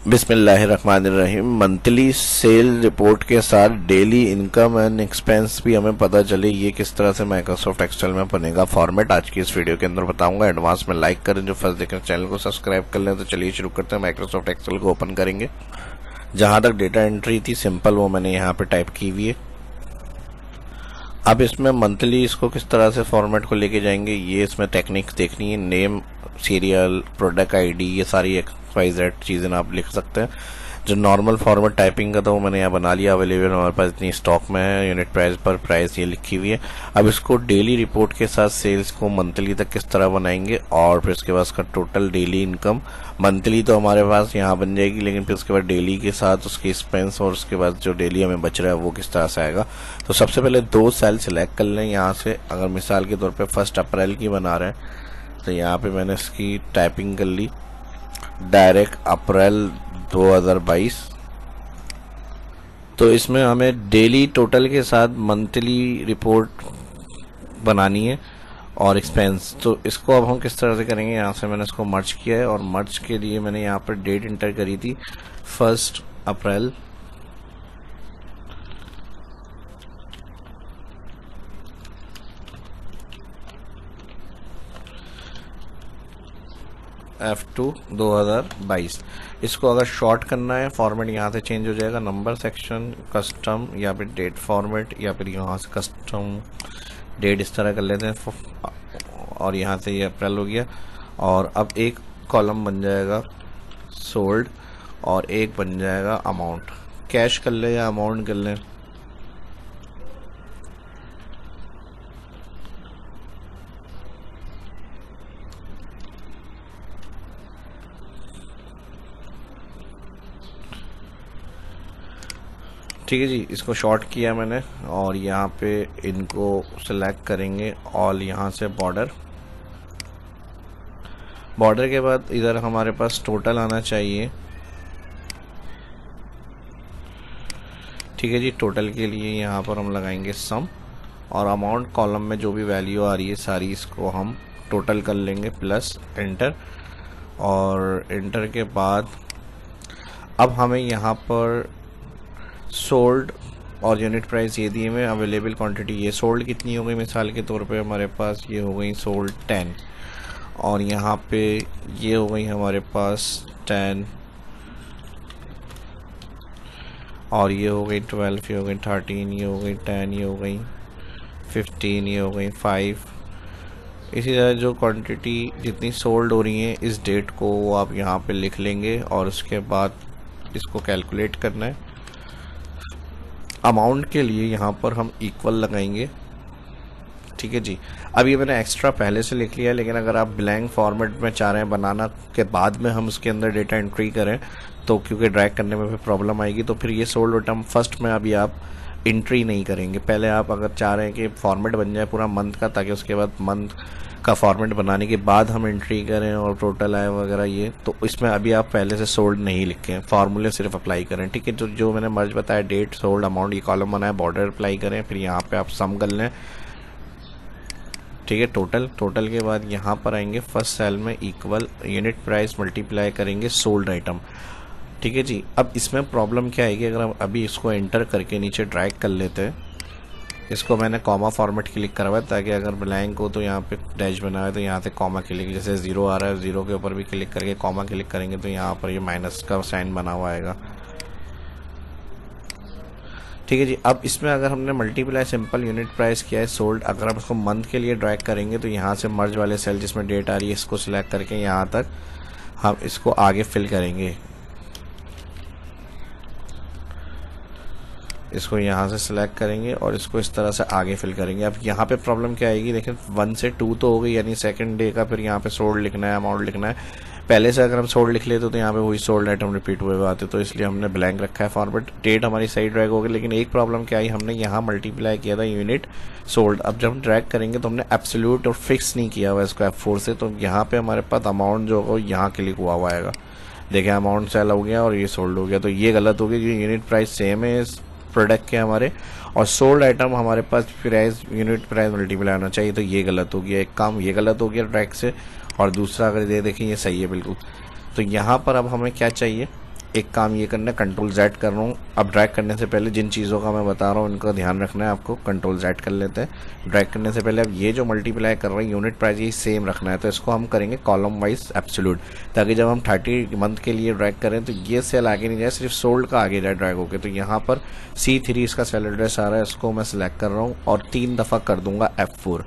बिस्मिल्लाहिर्रहमानिर्रहीम। Monthly cell report के साथ डेली इनकम एंड एक्सपेंस भी हमें पता चले, ये किस तरह से माइक्रोसॉफ्ट एक्सेल में बनेगा फॉर्मेट, आज की इस वीडियो के अंदर बताऊंगा। एडवांस में लाइक करें, जो फर्स्ट देख रहे हैं चैनल को सब्सक्राइब कर लें। तो चलिए शुरू करते हैं। माइक्रोसॉफ्ट एक्सेल को ओपन करेंगे। जहां तक डेटा एंट्री थी सिंपल, वो मैंने यहाँ पे टाइप की हुई है। अब इसमें मंथली इसको किस तरह से फॉर्मेट को लेके जाएंगे, ये इसमें टेक्निक्स देखनी है। नेम, सीरियल, प्रोडक्ट आईडी, ये सारी XYZ चीज़ें आप लिख सकते हैं। जो नॉर्मल फॉर्मेट टाइपिंग का था वो मैंने यहाँ बना लिया। अवेलेबल हमारे पास इतनी स्टॉक में है। यूनिट प्राइस पर प्राइस ये लिखी हुई है। अब इसको डेली रिपोर्ट के साथ सेल्स को मंथली तक किस तरह बनाएंगे, और फिर उसके बाद उसका टोटल डेली इनकम मंथली तो हमारे पास यहाँ बन जाएगी, लेकिन फिर उसके बाद डेली के साथ उसकी एक्सपेंस और उसके बाद जो डेली हमें बच रहा है वो किस तरह से आएगा। तो सबसे पहले 2 सेल सिलेक्ट कर लें यहाँ से। अगर मिसाल के तौर पर 1 अप्रैल की बना रहे हैं तो यहाँ पे मैंने इसकी टाइपिंग कर ली, डायरेक्ट अप्रैल 2022। तो इसमें हमें डेली टोटल के साथ मंथली रिपोर्ट बनानी है और एक्सपेंस। तो इसको अब हम किस तरह से करेंगे, यहाँ से मैंने इसको मर्ज किया है और मर्ज के लिए मैंने यहाँ पर डेट इंटर करी थी 1 अप्रैल। F2 2022। इसको अगर शॉर्ट करना है फॉर्मेट यहाँ से चेंज हो जाएगा, नंबर सेक्शन, कस्टम, या फिर डेट फॉर्मेट, या फिर यहाँ से कस्टम डेट, इस तरह कर लेते हैं। और यहाँ से ये अप्रैल हो गया। और अब एक कॉलम बन जाएगा सोल्ड और एक बन जाएगा अमाउंट। कैश कर ले या अमाउंट कर लें, ठीक है जी। इसको शॉर्ट किया मैंने और यहाँ पे इनको सिलेक्ट करेंगे ऑल, यहाँ से बॉर्डर के बाद इधर हमारे पास टोटल आना चाहिए, ठीक है जी। टोटल के लिए यहाँ पर हम लगाएंगे सम, और अमाउंट कॉलम में जो भी वैल्यू आ रही है सारी इसको हम टोटल कर लेंगे, प्लस एंटर। और एंटर के बाद अब हमें यहाँ पर सोल्ड और यूनिट प्राइस ये दिए में, अवेलेबल क्वांटिटी ये सोल्ड कितनी हो गई, मिसाल के तौर पे हमारे पास ये हो गई सोल्ड 10, और यहाँ पे ये हो गई हमारे पास 10, और ये हो गई 12, ये हो गई 13, ये हो गई 10, ये हो गई 15, ये हो गई 5। इसी तरह जो क्वांटिटी जितनी सोल्ड हो रही है इस डेट को वो आप यहाँ पे लिख लेंगे, और उसके बाद इसको कैलकुलेट करना है। अमाउंट के लिए यहाँ पर हम इक्वल लगाएंगे, ठीक है जी। अब ये मैंने एक्स्ट्रा पहले से लिख लिया है, लेकिन अगर आप ब्लैंक फॉर्मेट में चाह रहे हैं बनाना के बाद में हम उसके अंदर डेटा एंट्री करें तो क्योंकि ड्रैग करने में फिर प्रॉब्लम आएगी, तो फिर ये सोल्ड आइटम फर्स्ट में अभी आप एंट्री नहीं करेंगे। पहले आप अगर चाह रहे हैं कि फॉर्मेट बन जाए पूरा मंथ का, ताकि उसके बाद मंथ का फॉर्मेट बनाने के बाद हम एंट्री करें और टोटल आए वगैरह ये, तो इसमें अभी आप पहले से सोल्ड नहीं लिखें, फार्मूले सिर्फ अप्लाई करें, ठीक है। जो मैंने मर्ज बताया, डेट, सोल्ड, अमाउंट, ये कॉलम बनाया, बॉर्डर अप्लाई करें, फिर यहाँ पे आप सम कर लें, ठीक है। टोटल के बाद यहाँ पर आएंगे फर्स्ट सेल में इक्वल यूनिट प्राइस मल्टीप्लाई करेंगे सोल्ड आइटम, ठीक है जी। अब इसमें प्रॉब्लम क्या आएगी, अगर हम अभी इसको एंटर करके नीचे ड्रैग कर लेते हैं, इसको मैंने कॉमा फॉर्मेट क्लिक करवाया ताकि अगर ब्लैंक हो तो यहाँ पे डैश बना है तो यहाँ से कॉमा क्लिक, जैसे 0 आ रहा है 0 के ऊपर भी क्लिक करके कॉमा क्लिक करेंगे तो यहाँ पर ये माइनस का साइन बना हुआ आएगा, ठीक है जी। अब इसमें अगर हमने मल्टीप्लाई सिंपल यूनिट प्राइस किया है सोल्ड, अगर हम इसको मंथ के लिए ड्रैग करेंगे तो यहाँ से मर्ज वाले सेल जिसमें डेट आ रही है इसको सिलेक्ट करके यहाँ तक हम इसको आगे फिल करेंगे। इसको यहाँ से सिलेक्ट करेंगे और इसको इस तरह से आगे फिल करेंगे। अब यहाँ पे प्रॉब्लम क्या आएगी, देखिए 1 से 2 तो हो गई, यानी सेकंड डे का फिर यहाँ पे सोल्ड लिखना है, अमाउंट लिखना है। पहले से अगर हम सोल्ड लिख लेते तो यहाँ पे वही सोल्ड आइटम रिपीट हुए आते, तो इसलिए हमने ब्लैंक रखा है फॉर्मेट। डेट हमारी सही ड्रैग हो गई, लेकिन एक प्रॉब्लम क्या आई, हमने यहाँ मल्टीप्लाई किया था यूनिट सोल्ड। अब जब हम ड्रैग करेंगे तो हमने एब्सोल्यूट और फिक्स नहीं किया हुआ इसको F4 से, तो यहाँ पे हमारे पास अमाउंट जो होगा यहाँ क्लिक हुआ आएगा। देखिए अमाउंट सेल हो गया और ये सोल्ड हो गया, तो ये गलत हो गया क्योंकि यूनिट प्राइस सेम है प्रोडक्ट के हमारे, और सोल्ड आइटम हमारे पास प्राइस यूनिट प्राइस मल्टीप्लाई होना चाहिए, तो ये गलत हो गया। एक काम ये गलत हो गया ट्रैक से, और दूसरा अगर ये देखें ये सही है बिल्कुल। तो यहाँ पर अब हमें क्या चाहिए, एक काम ये करना है, कंट्रोल Z कर रहा हूँ। अब ड्रैग करने से पहले जिन चीज़ों का मैं बता रहा हूँ इनका ध्यान रखना है आपको। कंट्रोल Z कर लेते हैं। ड्रैग करने से पहले अब ये जो मल्टीप्लाई कर रहे हैं यूनिट प्राइस ये सेम रखना है, तो इसको हम करेंगे कॉलम वाइज एब्सोल्यूट, ताकि जब हम 30 मंथ के लिए ड्रैग करें तो ये सेल आगे नहीं जाए, सिर्फ सोल्ड का आगे जाए ड्रैग होकर। तो यहाँ पर C3 इसका सेल एड्रेस आ रहा है, इसको मैं सिलेक्ट कर रहा हूँ और 3 दफ़ा कर दूंगा F4,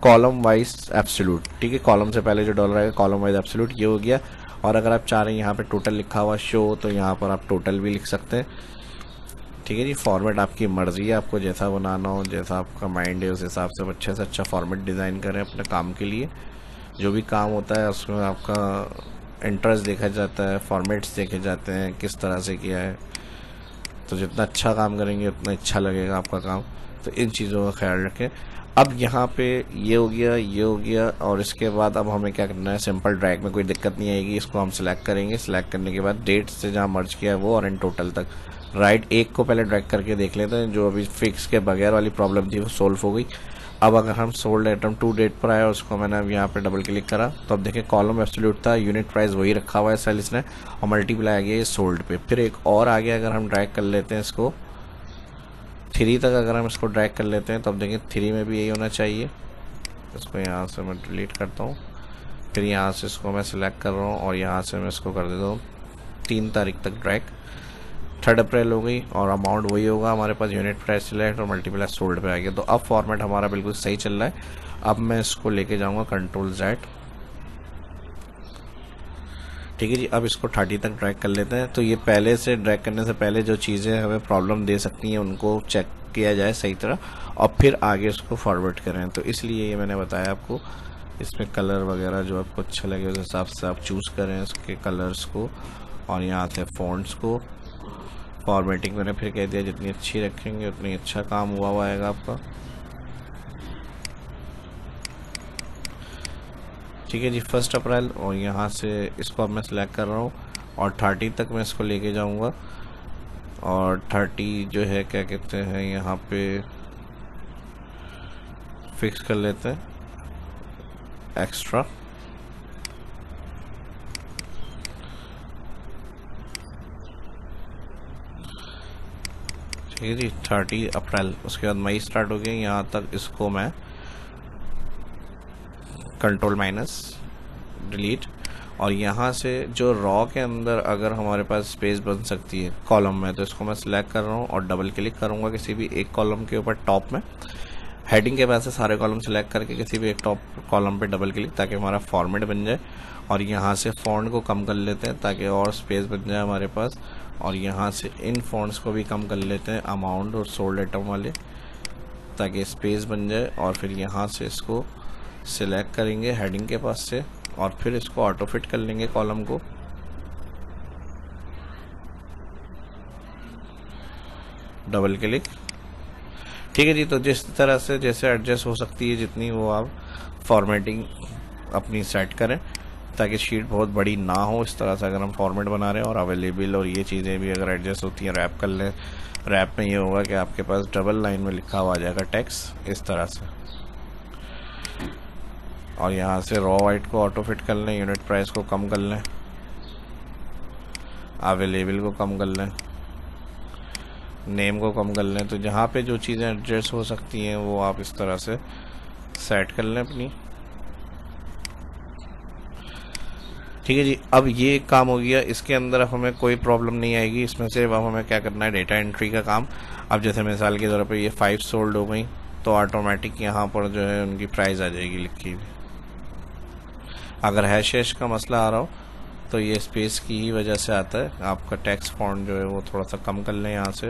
कॉलम वाइज एब्सोल्यूट। ठीक है, कॉलम से पहले जो डॉलर आएगा कॉलम वाइज एब्सोल्यूट, ये हो गया। और अगर आप चाह रहे हैं यहाँ पे टोटल लिखा हुआ शो, तो यहाँ पर आप टोटल भी लिख सकते हैं। ठीक है जी, फॉर्मेट आपकी मर्जी है, आपको जैसा बनाना हो, जैसा आपका माइंड है उस हिसाब से अच्छे से फॉर्मेट डिज़ाइन करें अपने काम के लिए। जो भी काम होता है उसमें आपका इंटरेस्ट देखा जाता है, फॉर्मेट्स देखे जाते हैं किस तरह से किया है। तो जितना अच्छा काम करेंगे उतना अच्छा लगेगा आपका काम। तो इन चीज़ों का ख्याल रखें। अब यहाँ पे ये हो गया, ये हो गया, और इसके बाद अब हमें क्या करना है, सिंपल ड्रैग में कोई दिक्कत नहीं आएगी। इसको हम सिलेक्ट करेंगे, सिलेक्ट करने के बाद डेट से जहाँ मर्ज किया है वो और इन टोटल तक राइट एक को पहले ड्रैग करके देख लेते हैं। जो अभी फिक्स के बगैर वाली प्रॉब्लम थी वो सोल्व हो गई। अब अगर हम सोल्ड आइटम टू डेट पर आया, उसको मैंने अब यहाँ पे डबल क्लिक करा तो अब देखिए कॉलम एब्सोल्यूट था, यूनिट प्राइस वही रखा हुआ है सेल इसने, और मल्टीप्लाई आ गया ये सोल्ड पे। फिर एक और आ गया, अगर हम ड्रैग कर लेते हैं इसको 3 तक, अगर हम इसको ड्रैग कर लेते हैं तो अब देखिए 3 में भी यही होना चाहिए। इसको यहाँ से मैं डिलीट करता हूँ, फिर यहाँ से इसको मैं सिलेक्ट कर रहा हूँ और यहाँ से मैं इसको कर देता हूँ 3 तारीख तक ड्रैग। 3 अप्रैल हो गई और अमाउंट वही होगा हमारे पास, यूनिट प्राइस सिलेक्ट और मल्टीप्लाई सोल्ड पे आ गया। तो अब फॉर्मेट हमारा बिल्कुल सही चल रहा है। अब मैं इसको लेके जाऊँगा कंट्रोल Z। ठीक है जी, अब इसको 30 तक ड्रैग कर लेते हैं। तो ये पहले से ड्रैग करने से पहले जो चीज़ें हमें प्रॉब्लम दे सकती हैं उनको चेक किया जाए सही तरह, और फिर आगे इसको फॉरवर्ड करें। तो इसलिए ये मैंने बताया आपको, इसमें कलर वगैरह जो आपको अच्छा लगे उस हिसाब से आप चूज़ करें उसके कलर्स को, और यहाँ से फ़ॉन्ट्स को। फॉर्मेटिंग मैंने फिर कह दिया जितनी अच्छी रखेंगे उतनी अच्छा काम हुआ आएगा आपका। ठीक है जी, 1 अप्रैल, और यहाँ से इसको अब मैं सिलेक्ट कर रहा हूँ और 30 तक मैं इसको लेके जाऊँगा। और 30 जो है क्या कहते हैं यहाँ पे फिक्स कर लेते हैं एक्स्ट्रा। ठीक है जी, 30 अप्रैल। उसके बाद मई स्टार्ट हो गया, यहाँ तक इसको मैं कंट्रोल माइनस डिलीट, और यहाँ से जो रॉ के अंदर अगर हमारे पास स्पेस बन सकती है कॉलम में, तो इसको मैं सिलेक्ट कर रहा हूँ और डबल क्लिक करूँगा किसी भी एक कॉलम के ऊपर टॉप में। हेडिंग के बाद से सारे कॉलम सिलेक्ट करके किसी भी एक टॉप कॉलम पे डबल क्लिक, ताकि हमारा फॉर्मेट बन जाए। और यहाँ से फ़ॉन्ट को कम कर लेते हैं ताकि और स्पेस बन जाए हमारे पास, और यहाँ से इन फ़ॉन्ट्स को भी कम कर लेते हैं अमाउंट और सोल्ड आइटम वाले, ताकि स्पेस बन जाए। और फिर यहाँ से इसको सिलेक्ट करेंगे हेडिंग के पास से, और फिर इसको ऑटो फिट कर लेंगे कॉलम को। Double click. ठीक है जी, तो जिस तरह से जैसे एडजस्ट हो सकती है जितनी, वो आप फॉर्मेटिंग अपनी सेट करें ताकि शीट बहुत बड़ी ना हो। इस तरह से अगर हम फॉर्मेट बना रहे हैं और अवेलेबल और ये चीज़ें भी अगर एडजस्ट होती हैं, रैप कर लें। रैप में ये होगा कि आपके पास डबल लाइन में लिखा हुआ आ जाएगा टेक्स्ट इस तरह से। और यहाँ से रॉ वाइट को ऑटो फिट कर लें, यूनिट प्राइस को कम कर लें, अवेलेबल को कम कर लें, नेम को कम कर लें। तो जहाँ पे जो चीज़ें एडजस्ट हो सकती हैं वो आप इस तरह से सेट कर लें अपनी। ठीक है जी, अब ये काम हो गया। इसके अंदर अब हमें कोई प्रॉब्लम नहीं आएगी इसमें से। अब हमें क्या करना है, डेटा एंट्री का काम। अब जैसे मिसाल के तौर पे ये 5 सोल्ड हो गई, तो ऑटोमेटिक यहाँ पर जो है उनकी प्राइस आ जाएगी लिखी हुई। अगर हैश का मसला आ रहा हो तो ये स्पेस की ही वजह से आता है। आपका टेक्स्ट फॉन्ट जो है वो थोड़ा सा कम कर लें। यहाँ से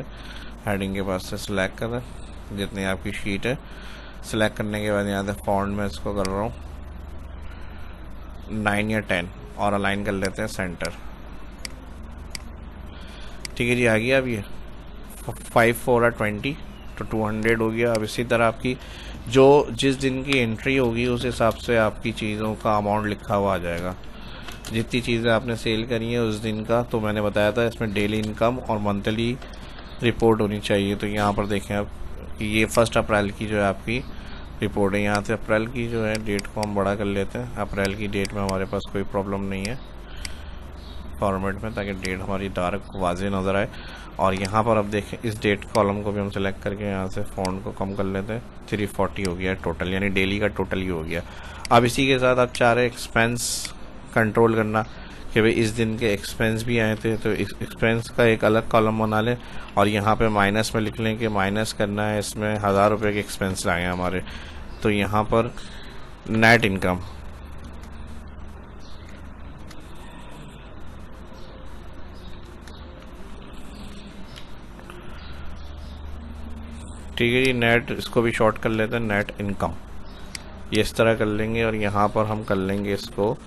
हेडिंग के पास से सिलेक्ट करें जितनी आपकी शीट है। सिलेक्ट करने के बाद यहाँ से फॉन्ट में इसको कर रहा हूँ 9 या 10 और अलाइन कर लेते हैं सेंटर। ठीक है जी, आ गया। अब ये 5 4 20 तो 200 हो गया। अब इसी तरह आपकी जो जिस दिन की एंट्री होगी उस हिसाब से आपकी चीज़ों का अमाउंट लिखा हुआ आ जाएगा। जितनी चीज़ें आपने सेल करी हैं उस दिन का, तो मैंने बताया था इसमें डेली इनकम और मंथली रिपोर्ट होनी चाहिए। तो यहाँ पर देखें आप कि ये 1 अप्रैल की जो है आपकी रिपोर्ट है। यहाँ से अप्रैल की जो है डेट को हम बड़ा कर लेते हैं। अप्रैल की डेट में हमारे पास कोई प्रॉब्लम नहीं है। फॉर्मेट में, ताकि डेट हमारी डार्क वाज़ेह नज़र आए। और यहाँ पर अब देखें, इस डेट कॉलम को भी हम सेलेक्ट करके यहाँ से फ़ॉन्ट को कम कर लेते हैं। 340 हो गया टोटल, यानी डेली का टोटल ही हो गया। अब इसी के साथ आप चाह रहे एक्सपेंस कंट्रोल करना कि भाई इस दिन के एक्सपेंस भी आए थे, तो एक्सपेंस का एक अलग कॉलम बना लें और यहाँ पे माइनस में लिख लें कि माइनस करना है, इसमें 1000 रुपये के एक्सपेंस आए हैं हमारे। तो यहाँ पर नेट इनकम, ठीक है जी, नेट, इसको भी शॉर्ट कर लेते हैं, नेट इनकम, ये इस तरह कर लेंगे। और यहाँ पर हम कर लेंगे इसको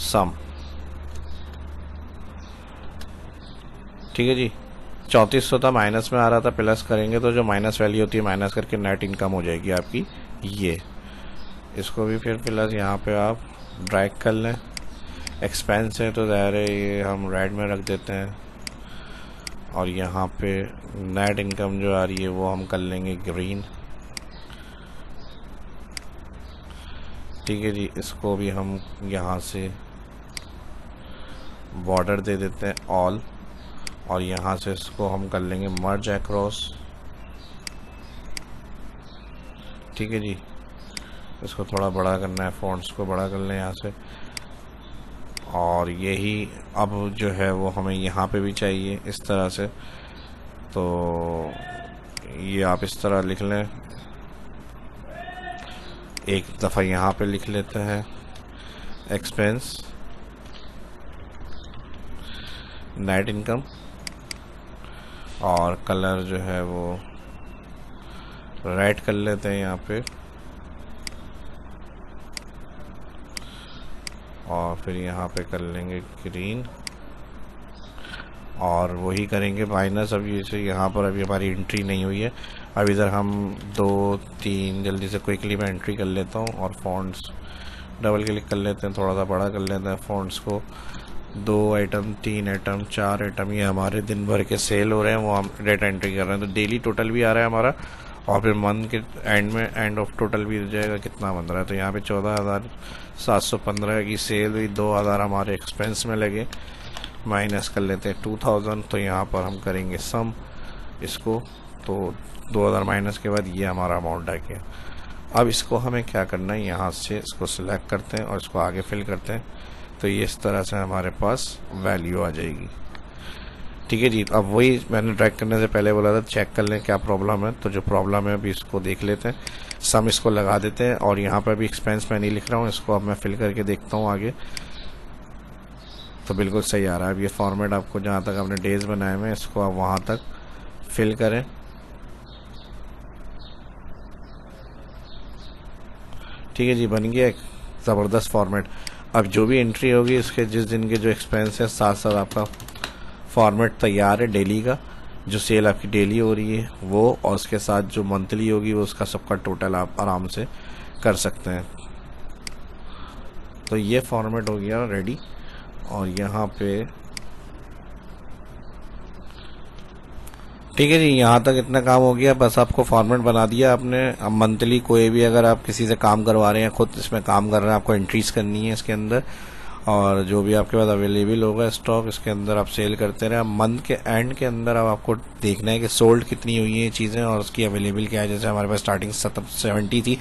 सम, ठीक है जी। 3400 था, माइनस में आ रहा था, प्लस करेंगे तो जो माइनस वैल्यू होती है माइनस करके नेट इनकम हो जाएगी आपकी ये। इसको भी फिर प्लस यहाँ पे आप ड्रैग कर लें। एक्सपेंस है तो ज़ाहिर है ये हम रेड में रख देते हैं, और यहाँ पे नेट इनकम जो आ रही है वो हम कर लेंगे ग्रीन, ठीक है जी। इसको भी हम यहाँ से बॉर्डर दे देते हैं ऑल, और यहाँ से इसको हम कर लेंगे मर्ज अक्रॉस, ठीक है जी। इसको थोड़ा बड़ा करना है, फॉन्ट्स को बड़ा कर लें यहाँ से। और यही अब जो है वो हमें यहाँ पे भी चाहिए इस तरह से, तो ये आप इस तरह लिख लें। एक दफ़ा यहाँ पे लिख लेते हैं एक्सपेंस नेट इनकम, और कलर जो है वो रेड कर लेते हैं यहाँ पे, और फिर यहाँ पे कर लेंगे ग्रीन, और वही करेंगे माइनस। अभी इसे यहाँ पर अभी हमारी एंट्री नहीं हुई है, अब इधर हम 2-3 जल्दी से क्विकली मैं एंट्री कर लेता हूँ, और फॉन्ट्स डबल क्लिक कर लेते हैं, थोड़ा सा बड़ा कर लेते हैं फॉन्ट्स को। 2 आइटम, 3 आइटम, 4 आइटम, ये हमारे दिन भर के सेल हो रहे हैं, वो हम डेटा एंट्री कर रहे हैं। तो डेली टोटल भी आ रहा है हमारा, और फिर मंथ के एंड में एंड ऑफ टोटल भी हो जाएगा कितना बन रहा है। तो यहाँ पे 14,715 की सेल हुई, 2,000 हमारे एक्सपेंस में लगे, माइनस कर लेते हैं 2000। तो यहाँ पर हम करेंगे सम इसको, तो 2000 माइनस के बाद ये हमारा अमाउंट आ गया। अब इसको हमें क्या करना है, यहाँ से इसको सिलेक्ट करते हैं और इसको आगे फिल करते हैं, तो ये इस तरह से हमारे पास वैल्यू आ जाएगी, ठीक है जी। अब वही मैंने ड्रैग करने से पहले बोला था, चेक कर लें क्या प्रॉब्लम है। तो जो प्रॉब्लम है अभी इसको देख लेते हैं, सम इसको लगा देते हैं, और यहाँ पर भी एक्सपेंस मैं नहीं लिख रहा हूँ, इसको अब मैं फिल करके देखता हूँ आगे, तो बिल्कुल सही आ रहा है। अब ये फॉर्मेट आपको जहाँ तक आपने डेज बनाए हुए हैं इसको आप वहाँ तक फिल करें, ठीक है जी, बन गया एक ज़बरदस्त फॉर्मेट। अब जो भी एंट्री होगी इसके जिस दिन के जो एक्सपेंस है, साथ साथ आपका फॉर्मेट तैयार है डेली का, जो सेल आपकी डेली हो रही है वो, और उसके साथ जो मंथली होगी वो उसका सबका टोटल आप आराम से कर सकते हैं। तो ये फॉर्मेट हो गया रेडी, और यहाँ पे ठीक है जी, यहाँ तक इतना काम हो गया। बस आपको फॉर्मेट बना दिया आपने। अब मंथली कोई भी अगर आप किसी से काम करवा रहे हैं, खुद इसमें काम कर रहे हैं, आपको एंट्रीज करनी है इसके अंदर, और जो भी आपके पास अवेलेबल होगा स्टॉक इसके अंदर आप सेल करते रहे। मंथ के एंड के अंदर अब आपको देखना है कि सोल्ड कितनी हुई है चीज़ें और उसकी अवेलेबल क्या है। जैसे हमारे पास स्टार्टिंग 70 थी,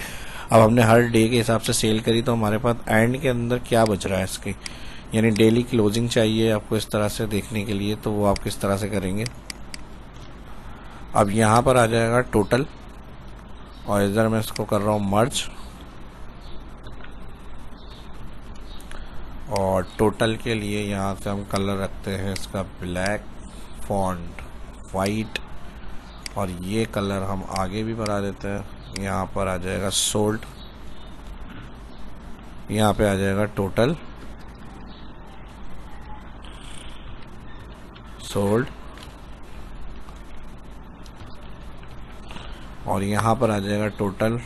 अब हमने हर डे के हिसाब से सेल करी, तो हमारे पास एंड के अंदर क्या बच रहा है इसकी, यानी डेली क्लोजिंग चाहिए आपको इस तरह से देखने के लिए। तो वो आप किस तरह से करेंगे, अब यहाँ पर आ जाएगा टोटल, और इधर मैं इसको कर रहा हूँ मर्ज, और टोटल के लिए यहाँ से हम कलर रखते हैं इसका ब्लैक, फॉन्ट वाइट, और ये कलर हम आगे भी बढ़ा देते हैं। यहाँ पर आ जाएगा सोल्ड, यहाँ पे आ जाएगा टोटल सोल्ड, और यहाँ पर आ जाएगा टोटल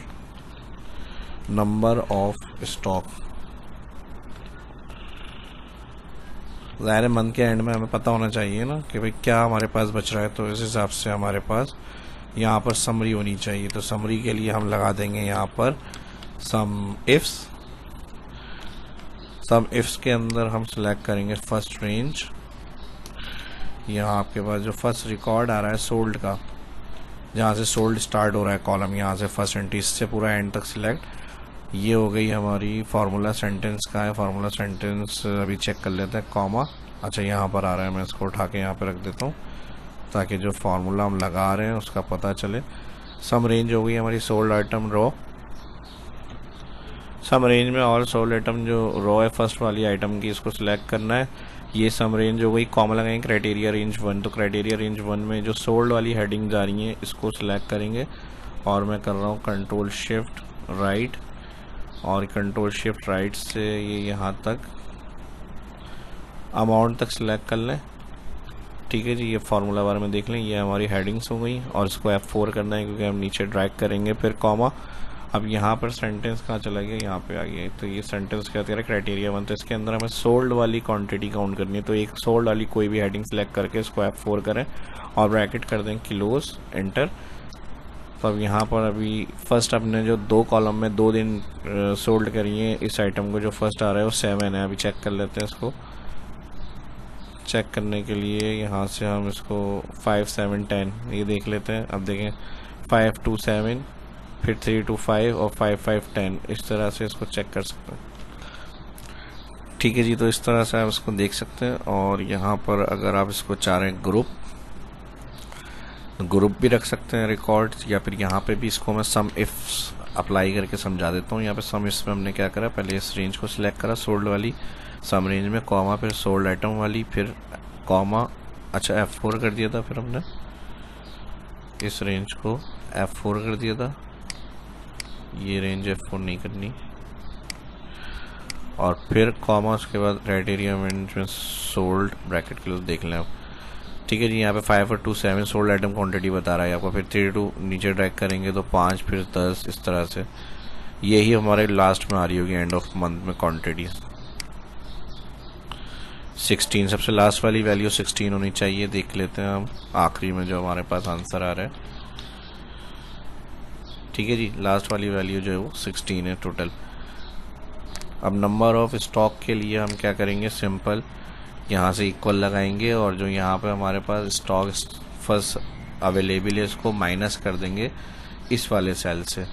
नंबर ऑफ स्टॉक। ज़ाहिर मंथ के एंड में हमें पता होना चाहिए ना कि भाई क्या हमारे पास बच रहा है, तो इस हिसाब से हमारे पास यहाँ पर समरी होनी चाहिए। तो समरी के लिए हम लगा देंगे यहाँ पर सम इफ्स के अंदर हम सिलेक्ट करेंगे फर्स्ट रेंज यहाँ आपके पास जो फर्स्ट रिकॉर्ड आ रहा है सोल्ड का, जहाँ से सोल्ड स्टार्ट हो रहा है कॉलम, यहाँ से फर्स्ट एंट्री, इससे पूरा एंड तक सिलेक्ट। ये हो गई हमारी फार्मूला सेंटेंस का है। फार्मूला सेंटेंस अभी चेक कर लेते हैं, कॉमा। अच्छा यहाँ पर आ रहा है, मैं इसको उठा के यहाँ पे रख देता हूँ ताकि जो फार्मूला हम लगा रहे हैं उसका पता चले। सम रेंज हो गई हमारी सोल्ड आइटम रो। सम रेंज में ऑल सोल्ड आइटम जो रो है फर्स्ट वाली आइटम की, इसको सिलेक्ट करना है। ये सम रेंज हो गई, कॉमा लगाएंगे क्राइटेरिया रेंज 1। तो क्राइटेरिया रेंज 1 में जो सोल्ड वाली हेडिंग जा रही है इसको सिलेक्ट करेंगे और मैं कर रहा हूँ कंट्रोल शिफ्ट राइट, और कंट्रोल शिफ्ट राइट से ये यहाँ तक अमाउंट तक सिलेक्ट कर लें। ठीक है जी, ये फार्मूला बारे में देख लें, ये हमारी हेडिंग्स हो गई और इसको F4 करना है क्योंकि हम नीचे ड्रैग करेंगे, फिर कॉमा। अब यहाँ पर सेंटेंस कहाँ चला गया, यहाँ पे आ गया। तो ये सेंटेंस क्या कह रहा है, क्राइटेरिया 1। तो इसके अंदर हमें सोल्ड वाली क्वांटिटी काउंट करनी है, तो एक सोल्ड वाली कोई भी हेडिंग सेलेक्ट करके इसको F4 करें और ब्रैकेट कर दें क्लोज, एंटर। तो अब यहाँ पर अभी फर्स्ट अपने जो 2 कॉलम में 2 दिन सोल्ड करी है इस आइटम को, जो फर्स्ट आ रहा है वो 7 है। अभी चेक कर लेते हैं इसको। चेक करने के लिए यहाँ से हम इसको 5 7 10 ये देख लेते हैं। अब देखें 5 2 7, फिर 3 2 5 और 5 5 10, इस तरह से इसको चेक कर सकते हैं। ठीक है जी, तो इस तरह से आप इसको देख सकते हैं। और यहाँ पर अगर आप इसको चाह रहे हैं ग्रुप भी रख सकते हैं रिकॉर्ड, या फिर यहाँ पे भी इसको मैं सम इफ अप्लाई करके समझा देता हूँ। यहाँ पे सम इफ में हमने क्या करा, पहले इस रेंज को सिलेक्ट करा सोल्ड वाली, सम रेंज में कॉमा, फिर सोल्ड आइटम वाली, फिर कॉमा। अच्छा F4 कर दिया था, फिर हमने इस रेंज को F4 कर दिया था, ये रेंज F4 नहीं करनी, और फिर कॉमा, उसके बाद क्राइटेरिया में सोल्ड ब्रैकेट के लिए देख लें आप। ठीक है जी, यहाँ पे 5 और 2 7 सोल्ड आइटम क्वांटिटी बता रहा है आपको। फिर 3 2 नीचे ड्रैग करेंगे तो 5, फिर 10, इस तरह से। यही हमारे लास्ट में आ रही होगी एंड ऑफ मंथ में क्वांटिटी। 16 सबसे लास्ट वाली वैल्यू 16 होनी चाहिए। देख लेते हैं हम आखिरी में जो हमारे पास आंसर आ रहा है। ठीक है जी, लास्ट वाली वैल्यू जो है वो 16 है टोटल। अब नंबर ऑफ स्टॉक के लिए हम क्या करेंगे, सिंपल यहाँ से इक्वल लगाएंगे और जो यहाँ पे हमारे पास स्टॉक फर्स्ट अवेलेबल है इसको माइनस कर देंगे इस वाले सेल से।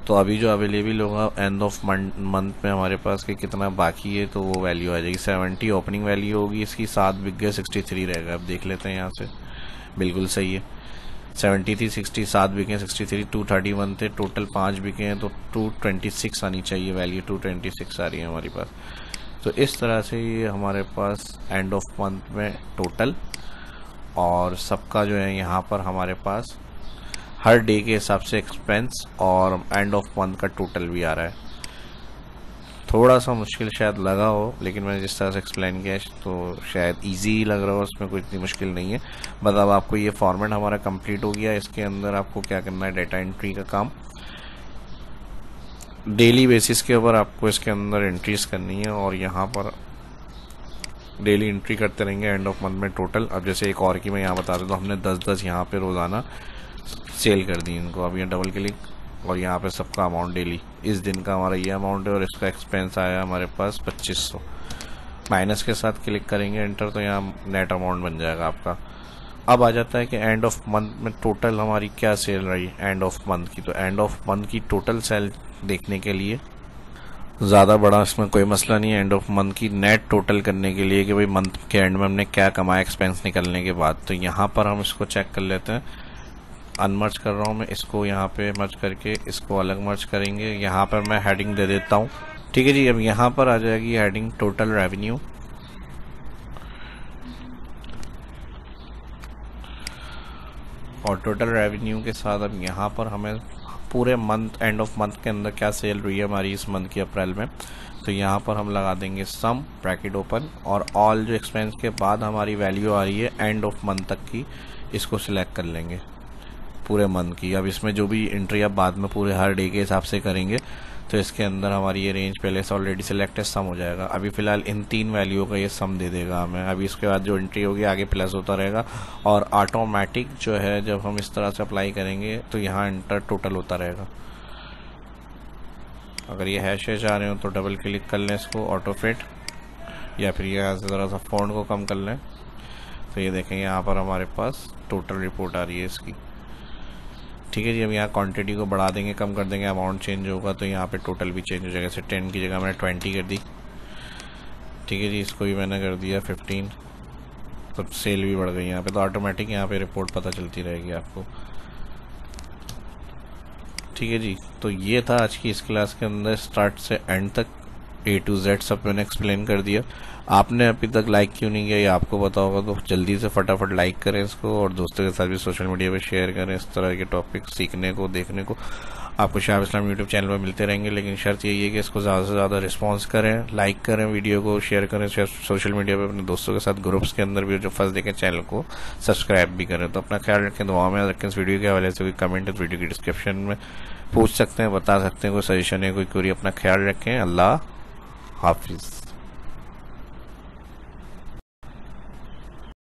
तो अभी जो अवेलेबल होगा एंड ऑफ मंथ में हमारे पास कि कितना बाकी है, तो वो वैल्यू आ जाएगी 70 ओपनिंग वैल्यू होगी इसकी। 7 बिक गए, 63 रहेगा। अब देख लेते हैं यहाँ से, बिल्कुल सही है। 70 थी, 60, 7 बिके, 63, 231 थे, टोटल 5 बिके हैं, तो 226 आनी चाहिए वैल्यू। 226 आ रही है हमारी पास। तो इस तरह से ये हमारे पास एंड ऑफ मंथ में टोटल और सबका जो है यहाँ पर हमारे पास हर डे के हिसाब से एक्सपेंस और एंड ऑफ मंथ का टोटल भी आ रहा है। थोड़ा सा मुश्किल शायद लगा हो, लेकिन मैंने जिस तरह से एक्सप्लेन किया तो शायद इजी लग रहा हो, उसमें कोई इतनी मुश्किल नहीं है। मतलब आपको ये फॉर्मेट हमारा कंप्लीट हो गया। इसके अंदर आपको क्या करना है, डाटा एंट्री का काम डेली बेसिस के ऊपर आपको इसके अंदर एंट्रीज करनी है और यहाँ पर डेली एंट्री करते रहेंगे एंड ऑफ मंथ में टोटल। अब जैसे एक और की मैं यहाँ बता देता हूँ, हमने 10-10 यहाँ पे रोज़ाना सेल कर दी इनको। अब ये डबल क्लिक और यहाँ पे सबका अमाउंट डेली, इस दिन का हमारा ये अमाउंट है और इसका एक्सपेंस आया हमारे पास 2500। माइनस के साथ क्लिक करेंगे एंटर, तो यहाँ नेट अमाउंट बन जाएगा आपका। अब आ जाता है कि एंड ऑफ मंथ में टोटल हमारी क्या सेल रही एंड ऑफ मंथ की। तो एंड ऑफ मंथ की टोटल सेल देखने के लिए ज़्यादा बड़ा इसमें कोई मसला नहीं है। एंड ऑफ मंथ की नेट टोटल करने के लिए कि भाई मंथ के एंड में हमने क्या कमाया एक्सपेंस निकलने के बाद, तो यहाँ पर हम इसको चेक कर लेते हैं। अनमर्ज कर रहा हूँ मैं इसको, यहाँ पे मर्ज करके इसको अलग मर्ज करेंगे। यहाँ पर मैं हेडिंग दे देता हूँ। ठीक है जी, अब यहाँ पर आ जाएगी हेडिंग टोटल रेवेन्यू। और टोटल रेवेन्यू के साथ अब यहाँ पर हमें पूरे मंथ एंड ऑफ मंथ के अंदर क्या सेल रही है हमारी इस मंथ की अप्रैल में, तो यहाँ पर हम लगा देंगे सम ब्रैकेट ओपन और ऑल जो एक्सपेंस के बाद हमारी वैल्यू आ रही है एंड ऑफ मंथ तक की, इसको सिलेक्ट कर लेंगे पूरे मंथ की। अब इसमें जो भी एंट्री आप बाद में पूरे हर डे के हिसाब से करेंगे, तो इसके अंदर हमारी ये रेंज पहले से ऑलरेडी सिलेक्ट है, सम हो जाएगा। अभी फिलहाल इन 3 वैल्यू का ये सम दे देगा हमें। अभी इसके बाद जो एंट्री होगी आगे प्लस होता रहेगा और ऑटोमेटिक जो है जब हम इस तरह से अप्लाई करेंगे तो यहाँ एंटर टोटल होता रहेगा। अगर ये हैश आ रहे हो तो डबल क्लिक कर लें इसको ऑटो फिट, या फिर यहाँ से ज़रा सा फ़ॉन्ट को कम कर लें। तो ये देखेंगे यहाँ पर हमारे पास टोटल रिपोर्ट आ रही है इसकी। ठीक है जी, अब यहाँ क्वांटिटी को बढ़ा देंगे, कम कर देंगे, अमाउंट चेंज होगा तो यहाँ पे टोटल भी चेंज हो जाएगा। जैसे 10 की जगह मैंने 20 कर दी। ठीक है जी, इसको भी मैंने कर दिया 15, तो सेल भी बढ़ गई यहाँ पे। तो ऑटोमेटिक यहाँ पे रिपोर्ट पता चलती रहेगी आपको। ठीक है जी, तो ये था आज की इस क्लास के अंदर स्टार्ट से एंड तक A to Z सब मैंने एक्सप्लेन कर दिया। आपने अभी तक लाइक क्यों नहीं किया ये आपको पता होगा, तो जल्दी से फटाफट लाइक करें इसको और दोस्तों के साथ भी सोशल मीडिया पे शेयर करें। इस तरह के टॉपिक सीखने को, देखने को आपको शहाब इस्लाम यूट्यूब चैनल पर मिलते रहेंगे, लेकिन शर्त यही है कि इसको ज़्यादा से ज़्यादा रिस्पॉन्स करें, लाइक करें, वीडियो को शेयर करें सोशल मीडिया पर अपने दोस्तों के साथ, ग्रुप्स के अंदर भी जो फर्स्ट देखें चैनल को सब्सक्राइब भी करें। तो अपना ख्याल रखें, दुआ में रखें। इस वीडियो के हवाले से कोई कमेंट है वीडियो की डिस्क्रिप्शन में पूछ सकते हैं, बता सकते हैं, कोई सजेशन है, कोई क्वेरी, अपना ख्याल रखें। अल्लाह हाफिज़।